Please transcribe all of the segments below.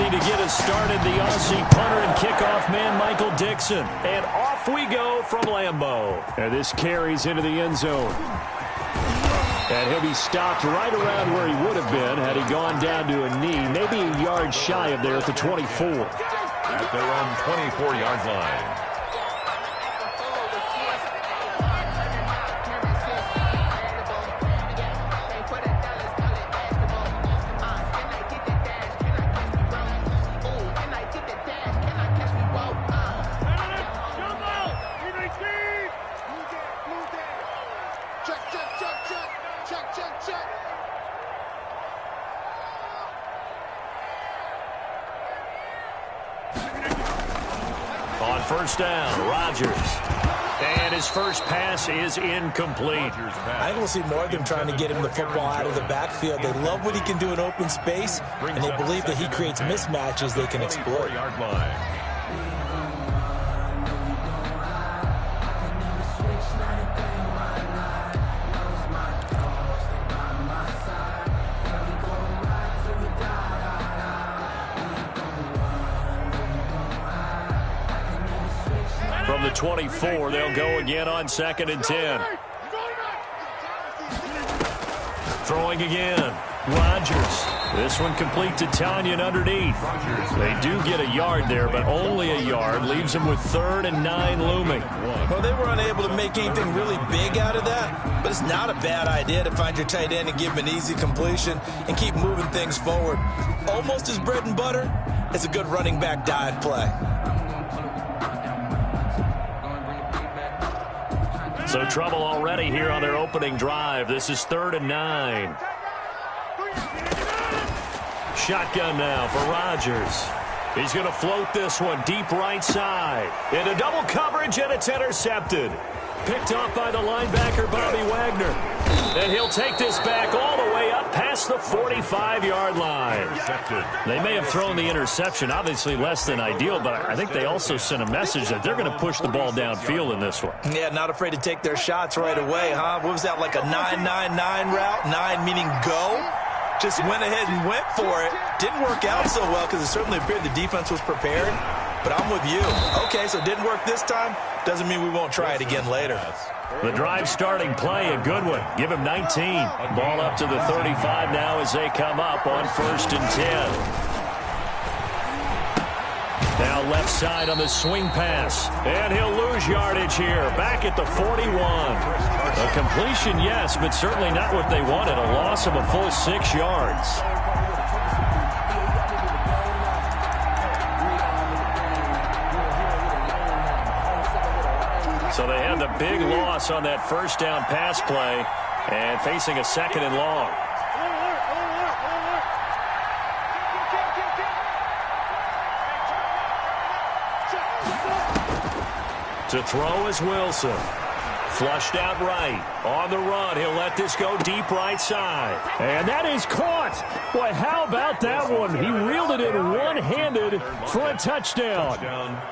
ready to get us started, the Aussie punter and kickoff man, Michael Dixon. And off we go from Lambeau. And this carries into the end zone. And he'll be stopped right around where he would have been had he gone down to a knee, maybe a yard shy of there at the 24. At their own 24-yard line. On first down, Rodgers. And his first pass is incomplete. I think we'll see more of them trying to get him the football out of the backfield. They love what he can do in open space, and they believe that he creates mismatches they can exploit. From the 24, they'll go again on 2nd and 10. Throwing again. Rodgers. This one complete to Tanyan underneath. They do get a yard there, but only a yard. Leaves them with 3rd and 9 looming. Well, they were unable to make anything really big out of that, but it's not a bad idea to find your tight end and give him an easy completion and keep moving things forward. Almost his bread and butter is a good running back dive play. So trouble already here on their opening drive. This is 3rd and 9. Shotgun now for Rodgers. He's going to float this one deep right side. Into double coverage, and it's intercepted. Picked off by the linebacker, Bobby Wagner. And he'll take this back all the way up past the 45-yard line. They may have thrown the interception, obviously less than ideal, but I think they also sent a message that they're going to push the ball downfield in this one. Yeah, not afraid to take their shots right away, huh? What was that, like a 9-9-9 route? 9 meaning go? Just went ahead and went for it. Didn't work out so well because it certainly appeared the defense was prepared. But I'm with you. Okay, so it didn't work this time. Doesn't mean we won't try it again later. The drive starting play, a good one. Give him 19. Ball up to the 35 now as they come up on 1st and 10. Now left side on the swing pass. And he'll lose yardage here. Back at the 41. A completion, yes, but certainly not what they wanted. A loss of a full 6 yards. So they had the big loss on that first down pass play and facing a 2nd and long. To throw is Wilson. Flushed out right. On the run, he'll let this go deep right side. And that is caught. Boy, how about that one? He reeled it in one-handed for a touchdown.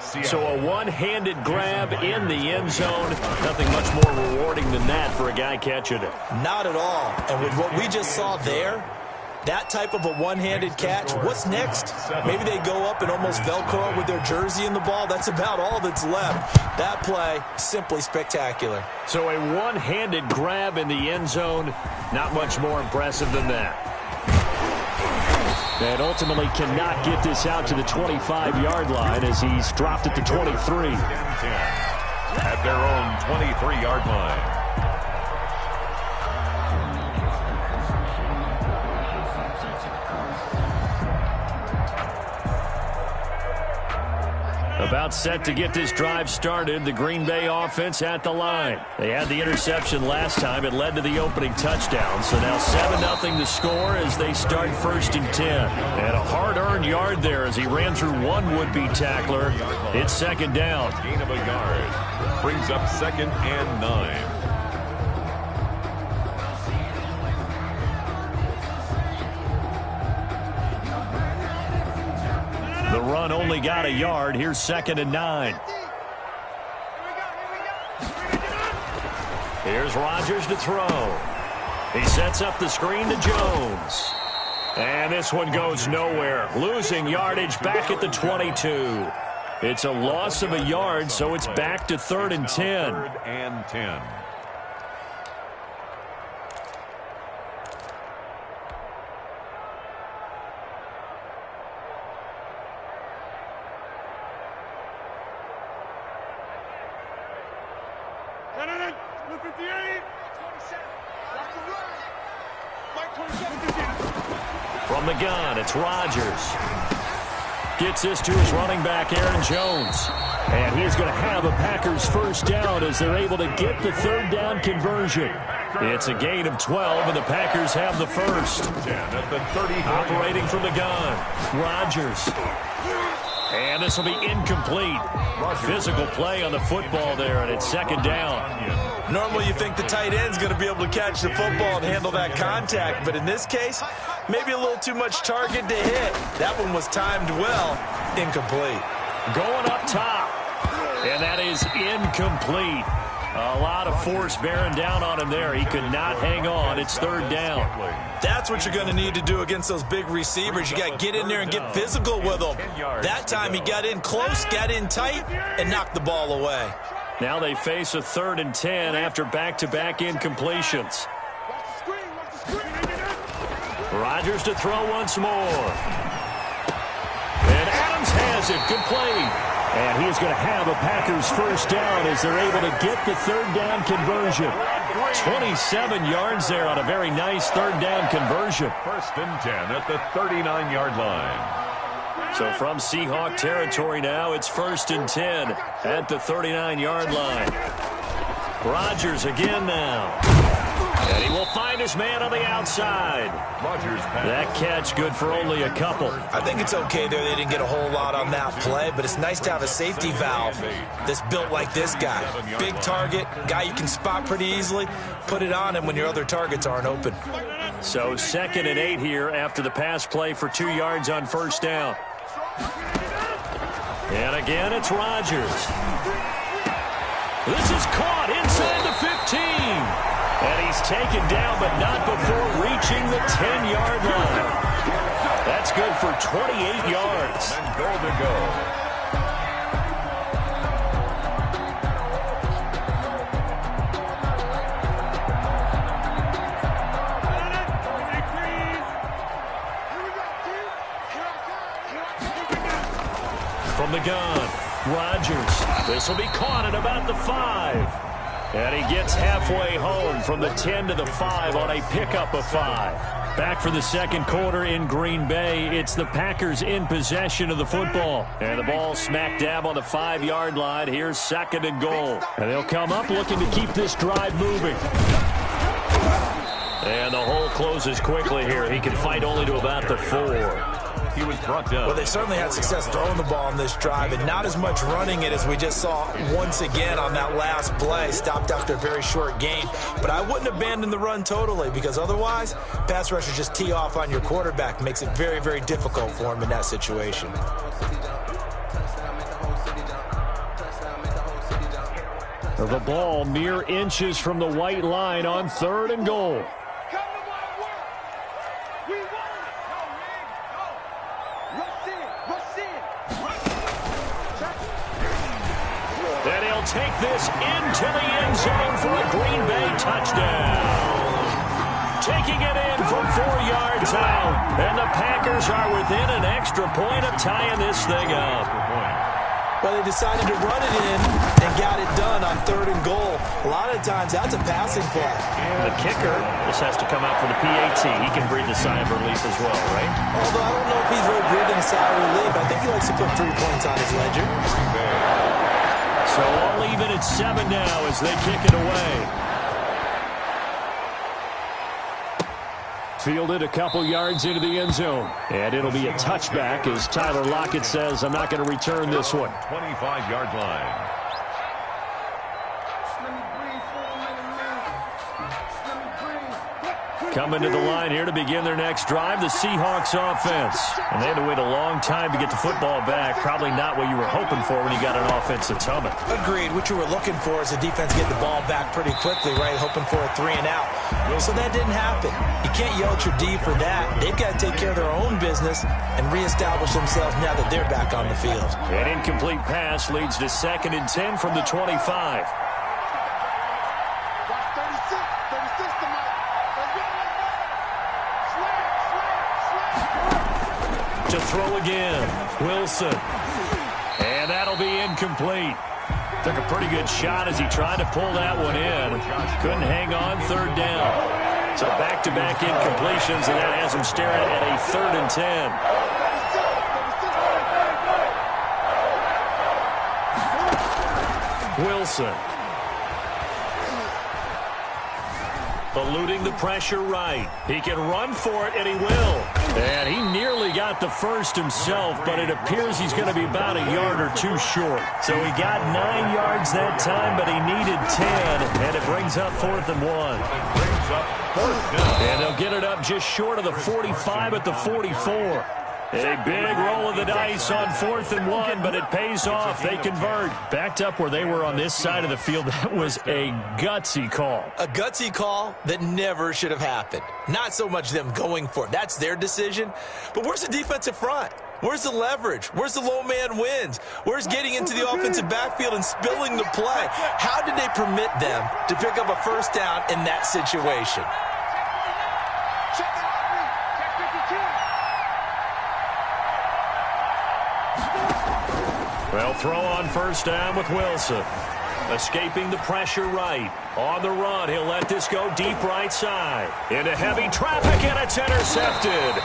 So a one-handed grab in the end zone. Nothing much more rewarding than that for a guy catching it. Not at all. And with what we just saw there, that type of a one-handed catch, what's next? Maybe they go up and almost Velcro with their jersey in the ball. That's about all that's left. That play, simply spectacular. So a one-handed grab in the end zone, not much more impressive than that. And ultimately cannot get this out to the 25-yard line as he's dropped at the 23. At their own 23-yard line. About set to get this drive started, the Green Bay offense at the line. They had the interception last time. It led to the opening touchdown. So now 7-0 to score as they start 1st and 10. And a hard-earned yard there as he ran through one would-be tackler. It's 2nd down. Gain of a yard. Brings up 2nd and 9. The run only got a yard. Here's 2nd and 9. Here's Rodgers to throw. He sets up the screen to Jones. And this one goes nowhere. Losing yardage back at the 22. It's a loss of a yard, so it's back to 3rd and 10. 3rd and 10. From the gun, it's Rodgers. Gets this to his running back, Aaron Jones. And he's going to have a Packers first down as they're able to get the 3rd down conversion. It's a gain of 12, and the Packers have the first. 10 at the 30. Operating from the gun, Rodgers. And this will be incomplete. Physical play on the football there, and it's 2nd down. Normally you think the tight end's going to be able to catch the football and handle that contact, but in this case, maybe a little too much target to hit. That one was timed well. Incomplete. Going up top, and that is incomplete. A lot of force bearing down on him there. He could not hang on. It's 3rd down. That's what you're going to need to do against those big receivers. You got to get in there and get physical with them. That time he got in close, got in tight, and knocked the ball away. Now they face a 3rd and 10 after back-to-back incompletions. Rodgers to throw once more. And Adams has it, complete. And he's going to have a Packers first down as they're able to get the 3rd down conversion. 27 yards there on a very nice 3rd down conversion. 1st and 10 at the 39-yard line. So from Seahawk territory now, it's 1st and 10 at the 39-yard line. Rodgers again now. And he will find his man on the outside. That catch good for only a couple. I think it's okay there. They didn't get a whole lot on that play, but it's nice to have a safety valve that's built like this guy. Big target, guy you can spot pretty easily. Put it on him when your other targets aren't open. So 2nd and 8 here after the pass play for 2 yards on 1st down. And again, it's Rodgers. This is caught inside the 15. And he's taken down, but not before reaching the 10-yard line. That's good for 28 yards. And goal to go. From the gun, Rodgers. This will be caught at about the 5. And he gets halfway home from the 10 to the 5 on a pickup of 5. Back for the 2nd quarter in Green Bay. It's the Packers in possession of the football. And the ball smack dab on the 5-yard line. Here's 2nd and goal. And they'll come up looking to keep this drive moving. And the hole closes quickly here. He can fight only to about the 4. He was brought down. Well, they certainly had success throwing the ball on this drive, and not as much running it as we just saw once again on that last play. Stopped after a very short gain. But I wouldn't abandon the run totally, because otherwise, pass rushers just tee off on your quarterback. Makes it very, very difficult for him in that situation. The ball mere inches from the white line on 3rd and goal. Take this into the end zone for a Green Bay touchdown. Taking it in from 4 yards out. And the Packers are within an extra point of tying this thing up. Well, they decided to run it in and got it done on 3rd and goal. A lot of times, that's a passing play. The kicker, this has to come out for the PAT. He can breathe a sigh of relief as well, right? Although I don't know if he's really breathing a sigh of relief. I think he likes to put 3 points on his ledger. So all even at 7 now as they kick it away. Fielded a couple yards into the end zone. And it'll be a touchback as Tyler Lockett says, I'm not going to return this one. 25-yard line. Coming to the line here to begin their next drive, the Seahawks offense. And they had to wait a long time to get the football back. Probably not what you were hoping for when you got an offense that's humming. Agreed. What you were looking for is the defense get the ball back pretty quickly, right? Hoping for a 3 and out. So that didn't happen. You can't yell at your D for that. They've got to take care of their own business and reestablish themselves now that they're back on the field. An incomplete pass leads to 2nd and 10 from the 25. To throw again, Wilson. And that'll be incomplete. Took a pretty good shot as he tried to pull that one in. Couldn't hang on, 3rd down. So back-to-back incompletions, and that has him staring at a 3rd and 10. Wilson. Eluding the pressure right. He can run for it, and he will. And he nearly got the first himself, but it appears he's going to be about a yard or 2 short. So he got 9 yards that time, but he needed 10, and it brings up 4th and 1. And they'll get it up just short of the 45 at the 44. A big roll of the dice on 4th and 1, but it pays off. They convert. Backed up where they were on this side of the field. That was a gutsy call. A gutsy call that never should have happened. Not so much them going for it. That's their decision. But where's the defensive front? Where's the leverage? Where's the low man wins? Where's getting into the offensive backfield and spilling the play? How did they permit them to pick up a 1st down in that situation? Well, throw on 1st down with Wilson. Escaping the pressure right. On the run, he'll let this go deep right side. Into heavy traffic, and it's intercepted.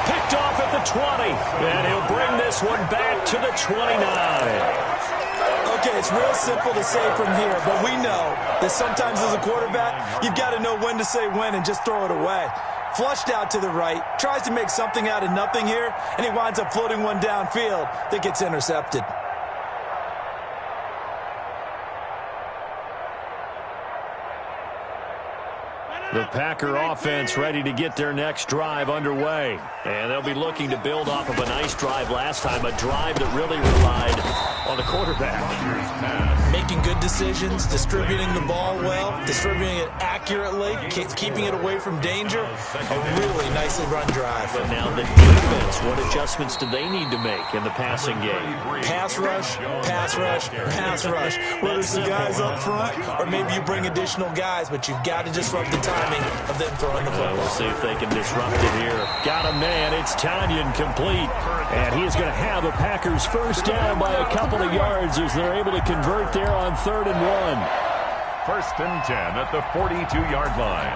Picked off at the 20, and he'll bring this one back to the 29. Okay, it's real simple to say from here, but we know that sometimes as a quarterback, you've got to know when to say when and just throw it away. Flushed out to the right, tries to make something out of nothing here, and he winds up floating one downfield that gets intercepted. The Packer offense ready to get their next drive underway. And they'll be looking to build off of a nice drive last time, a drive that really relied on the quarterback. Making good decisions, distributing the ball well, distributing it accurately, keeping it away from danger. A really nicely run drive. But now the defense, what adjustments do they need to make in the passing game? Pass rush, pass rush, pass rush. Whether it's the guys up front or maybe you bring additional guys, but you've got to disrupt the timing of them throwing the football. We'll see if they can disrupt it here. Got a man. It's Tanyan complete. And he is going to have a Packers 1st down by a couple of yards as they're able to convert there on 3rd and 1. 1st and 10 at the 42-yard line.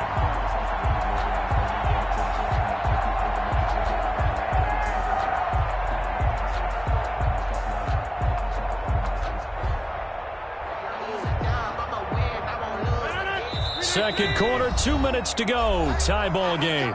Second quarter, 2 minutes to go. Tie ball game.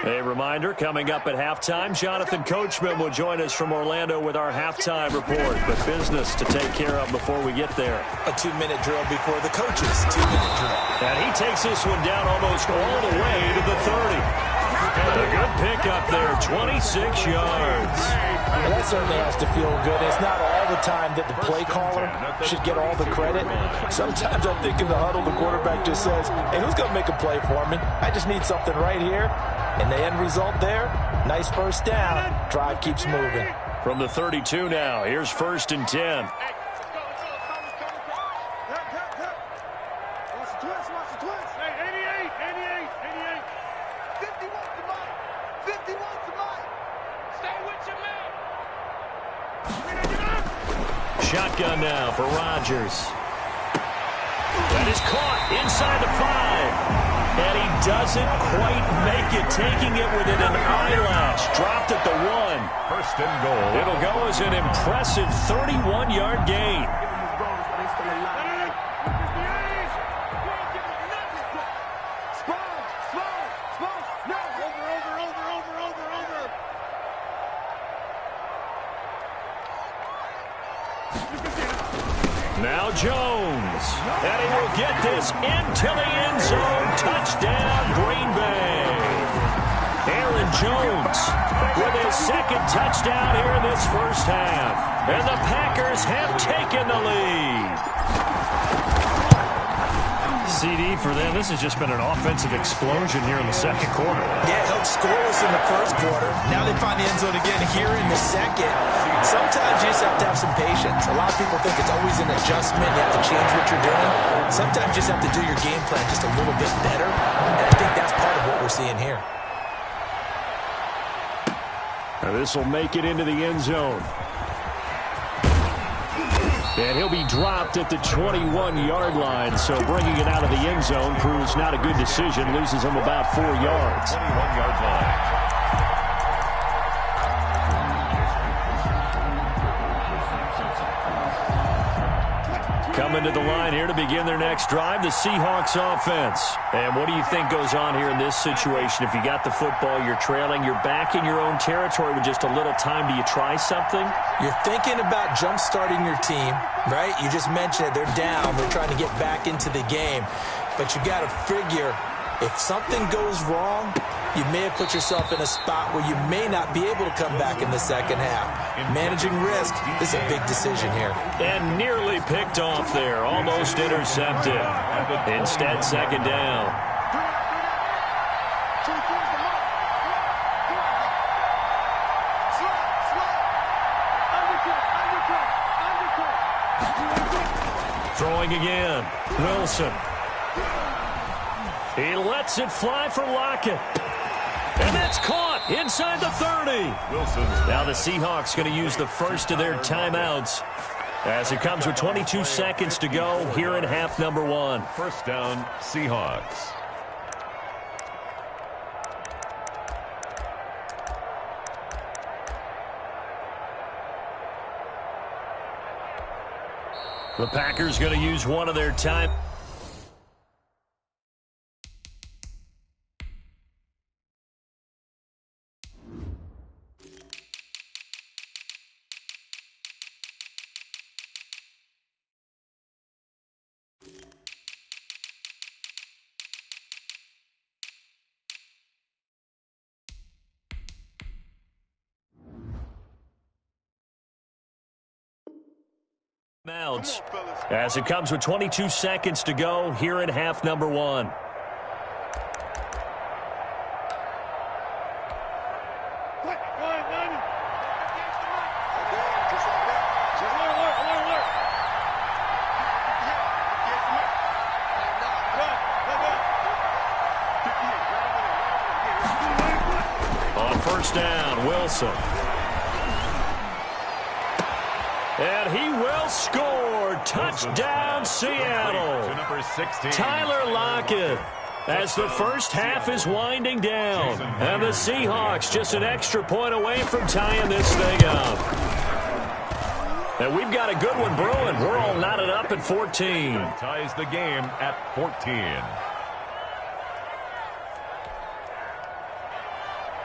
A reminder, coming up at halftime, Jonathan Coachman will join us from Orlando with our halftime report. But business to take care of before we get there. A 2-minute drill before the coaches' 2-minute drill. And he takes this one down almost all the way to the 30. And a good pickup there, 26 yards. Well, that certainly has to feel good. It's not all the time that the play caller should get all the credit. Sometimes I think in the huddle, the quarterback just says, hey, who's going to make a play for me? I just need something right here. And the end result there, nice 1st down. Drive keeps moving. From the 32 now, here's 1st and 10. Shotgun now for Rodgers. That is caught inside the 5. And he doesn't quite make it, taking it within an eyelash. Dropped at the 1. 1st and goal. It'll go as an impressive 31-yard gain. Now Jones. And he will get this into the end zone. Touchdown, Green Bay. Aaron Jones with his second touchdown here in this first half. And the Packers have taken the lead. CD for them. This has just been an offensive explosion here in the second quarter. Yeah, held scoreless in the first quarter. Now they find the end zone again here in the second. Sometimes you just have to have some patience. A lot of people think it's always an adjustment. You have to change what you're doing. Sometimes you just have to do your game plan just a little bit better. And I think that's part of what we're seeing here. Now this will make it into the end zone. And he'll be dropped at the 21-yard line, so bringing it out of the end zone proves not a good decision. Loses him about 4 yards. 21-yard line. Coming to the line here to begin their next drive, the Seahawks offense. And what do you think goes on here in this situation? If you got the football, you're trailing, you're back in your own territory with just a little time. Do you try something? You're thinking about jump-starting your team, right? You just mentioned it. They're down. They're trying to get back into the game. But you got to figure, if something goes wrong, you may have put yourself in a spot where you may not be able to come back in the second half. Managing risk, this is a big decision here. And nearly picked off there. Almost intercepted. Instead, second down. Throwing again. Wilson. He lets it fly for Lockett. And that's caught inside the 30. Wilson's now the Seahawks going to use the first of their timeouts as it comes with 22 seconds to go here in half number 1. First down, Seahawks. The Packers going to use one of their time. As it comes with 22 seconds to go here in half number 1. On first down, Wilson. And he will score. Touchdown, Seattle. Tyler Lockett as the first half is winding down. And the Seahawks just an extra point away from tying this thing up. And we've got a good one brewing. We're all knotted up at 14. Ties the game at 14.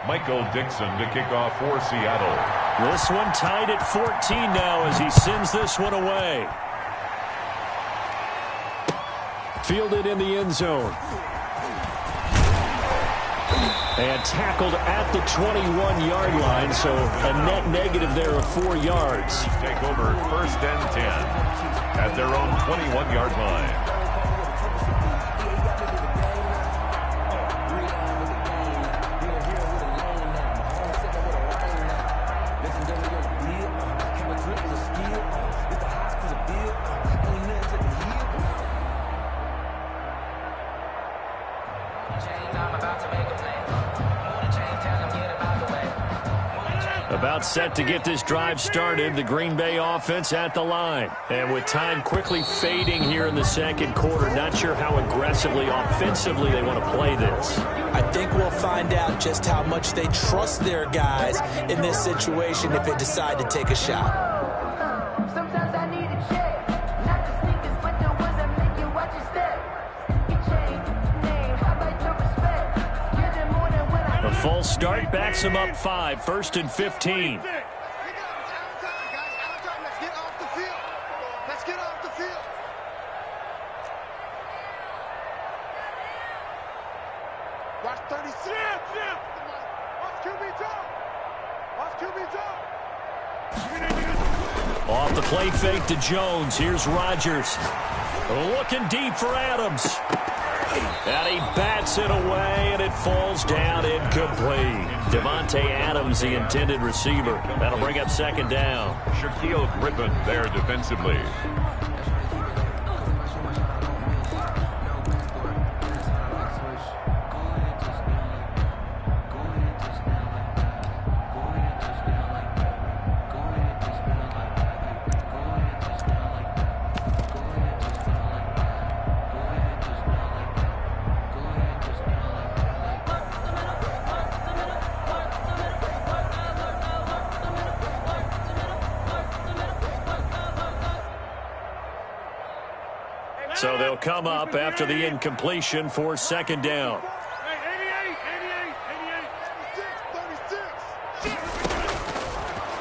Michael Dixon to kick off for Seattle. This one tied at 14 now as he sends this one away. Fielded in the end zone. And tackled at the 21-yard line, so a net negative there of 4 yards. Take over first and 10 at their own 21-yard line. About set to get this drive started, the Green Bay offense at the line. And with time quickly fading here in the second quarter, not sure how aggressively, offensively they want to play this. I think we'll find out just how much they trust their guys in this situation if they decide to take a shot. Full start backs him up 5, first and 15. Let's get off the field. Watch 36. Watch QB jump. Watch QB jump. Off the play fake to Jones. Here's Rodgers. Looking deep for Adams. And he bats it away, and it falls down incomplete. Devontae Adams, the intended receiver. That'll bring up second down. Shaquille Griffin there defensively. So they'll come up after the incompletion for second down.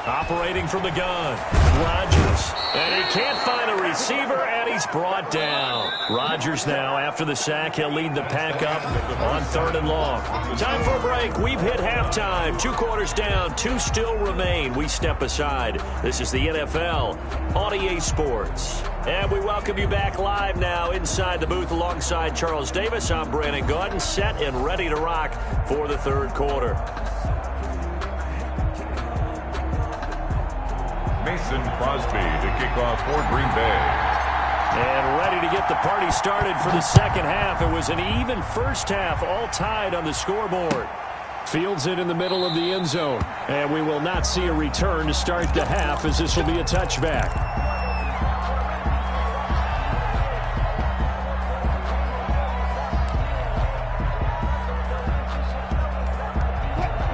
Operating from the gun, Rodgers. And he can't find a receiver, and he's brought down. Rodgers now, after the sack, he'll lead the pack up on 3rd and long. Time for a break. We've hit halftime. 2 quarters down, 2 still remain. We step aside. This is the NFL on EA Sports. And we welcome you back live now inside the booth alongside Charles Davis. I'm Brandon Gaudin, set and ready to rock for the 3rd quarter. Mason Crosby to kick off for Green Bay. And ready to get the party started for the second half. It was an even first half, all tied on the scoreboard. Fields it in the middle of the end zone. And we will not see a return to start the half, as this will be a touchback.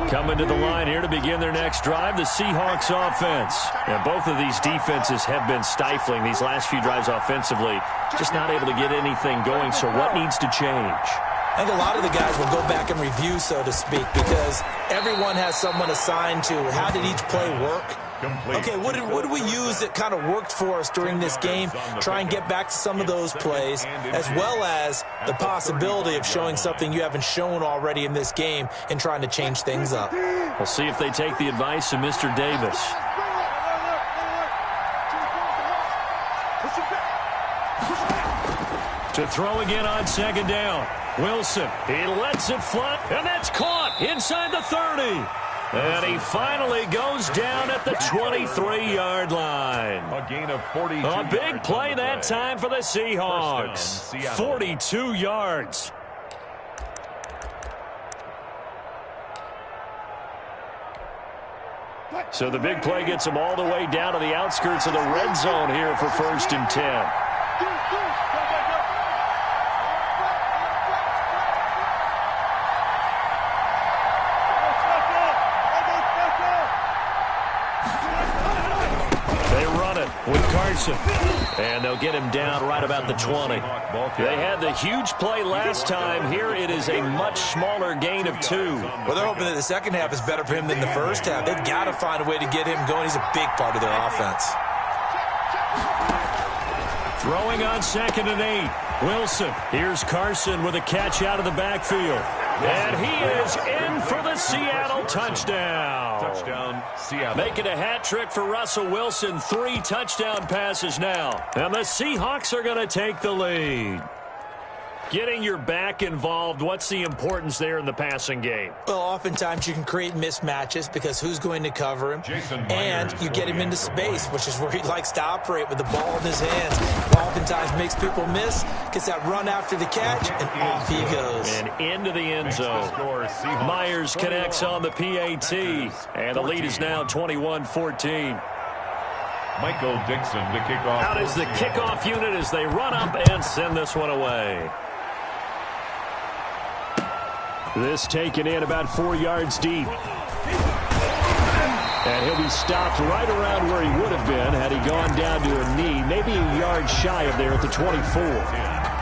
Coming to the line here to begin their next drive, the Seahawks offense. And both of these defenses have been stifling these last few drives offensively. Just not able to get anything going, so what needs to change? I think a lot of the guys will go back and review, so to speak, because everyone has someone assigned to how did each play work. Okay, what did we use that kind of worked for us during this game? Try and get back to some of those plays, as well as the possibility of showing something you haven't shown already in this game and trying to change things up. We'll see if they take the advice of Mr. Davis. To throw again on second down. Wilson, he lets it fly, and that's caught inside the 30. And he finally goes down at the 23-yard line. A gain of 42 A big play that time for the Seahawks. 42 yards. So the big play gets them all the way down to the outskirts of the red zone here for 1st and 10. With Carson. And they'll get him down right about the 20. They had the huge play last time. Here it is a much smaller gain of 2. Well, they're hoping that the second half is better for him than the first half. They've got to find a way to get him going. He's a big part of their offense. Throwing on 2nd and 8. Wilson. Here's Carson with a catch out of the backfield. And he is in for the Seattle touchdown. Touchdown, Seattle. Making a hat trick for Russell Wilson. 3 touchdown passes now. And the Seahawks are going to take the lead. Getting your back involved, what's the importance there in the passing game? Well, oftentimes you can create mismatches because who's going to cover him? And you get him into space, which is where he likes to operate with the ball in his hands. Oftentimes makes people miss, gets that run after the catch, and off he goes. And into the end zone. Myers connects on the PAT, and the lead is now 21-14. Michael Dixon to kick off. Out is the kickoff unit as they run up and send this one away. This taken in about 4 yards deep. And he'll be stopped right around where he would have been had he gone down to a knee, maybe a yard shy of there at the 24.